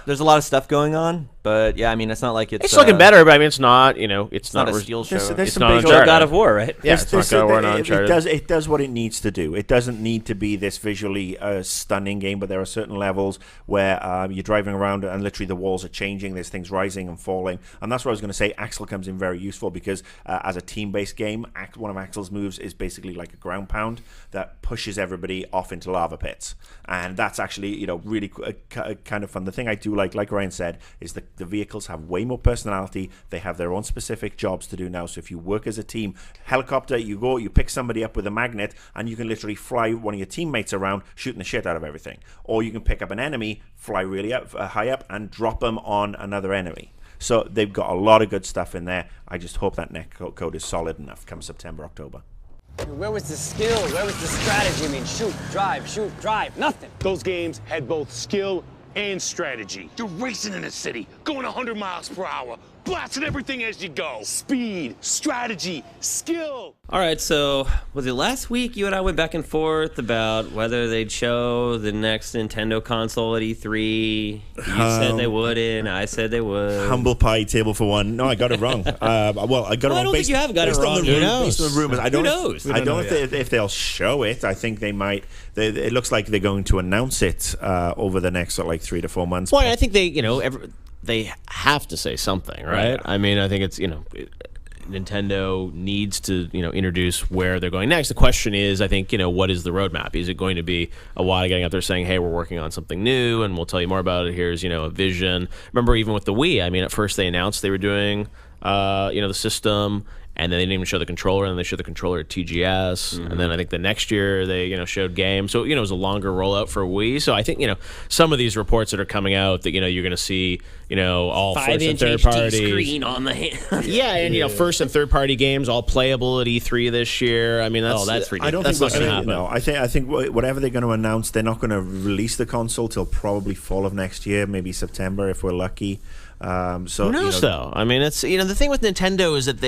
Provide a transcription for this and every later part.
there's a lot of stuff going on, but yeah, I mean, it's not like It's looking better, but I mean, it's not. It's not a steel show. There's It's some not big Uncharted. God of War, right? Yeah, it's not God of War, not Uncharted. It does what it needs to do. It doesn't need to be this visually stunning game, but there are certain levels where you're driving around and literally the walls are changing. There's things rising and falling, and that's what I was going to say. Axel comes in very useful because as a team-based game, one of Axel's moves is basically like a ground pound that pushes everybody off into lava pits, and that's actually really kind of fun. The thing I do like Ryan said, is the vehicles have way more personality. They have their own specific jobs to do now. So if you work as a team, helicopter, you pick somebody up with a magnet, and you can literally fly one of your teammates around, shooting the shit out of everything. Or you can pick up an enemy, fly really high up, and drop them on another enemy. So they've got a lot of good stuff in there. I just hope that netcode is solid enough come September, October. Where was the skill? Where was the strategy? I mean, shoot, drive, nothing. Those games had both skill and strategy. You're racing in a city, going 100 miles per hour, blasting everything as you go. Speed, strategy, skill. All right, so was it last week you and I went back and forth about whether they'd show the next Nintendo console at E3? You said they wouldn't. I said they would. Humble pie table for one. No, I got it wrong. I got it wrong. I don't think you have got it wrong. Who knows? Based on the rumors. I don't know if they'll show it. I think they might. It looks like they're going to announce it over the next 3 to 4 months. Well, I think they have to say something, right? I mean, I think it's Nintendo needs to introduce where they're going next. The question is, I think, what is the roadmap? Is it going to be Iwata getting out there saying, hey, we're working on something new and we'll tell you more about it? Here's a vision. Remember, even with the Wii, I mean, at first they announced they were doing the system, and then they didn't even show the controller, and then they showed the controller at TGS, and then I think the next year they showed games. So it was a longer rollout for Wii. So I think some of these reports that are coming out that you're going to see all first and third party screen on the hand. Yeah, and first and third party games all playable at E3 this year. I mean, that's ridiculous. I don't think that's going to happen. No, I think whatever they're going to announce, they're not going to release the console till probably fall of next year, maybe September if we're lucky. So who knows though? I mean, it's the thing with Nintendo is that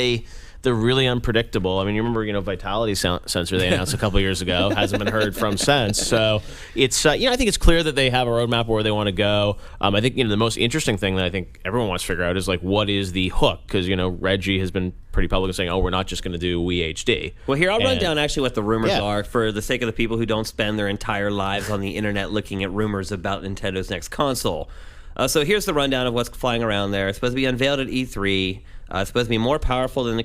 they're really unpredictable. I mean, you remember, Vitality sensor they announced a couple of years ago, hasn't been heard from since. So it's, I think it's clear that they have a roadmap where they want to go. I think, the most interesting thing that I think everyone wants to figure out is what is the hook? Because, Reggie has been pretty public saying, oh, we're not just going to do Wii HD. Well, here, I'll run down actually what the rumors are for the sake of the people who don't spend their entire lives on the internet looking at rumors about Nintendo's next console. So here's the rundown of what's flying around there. It's supposed to be unveiled at E3. It's supposed to be more powerful than the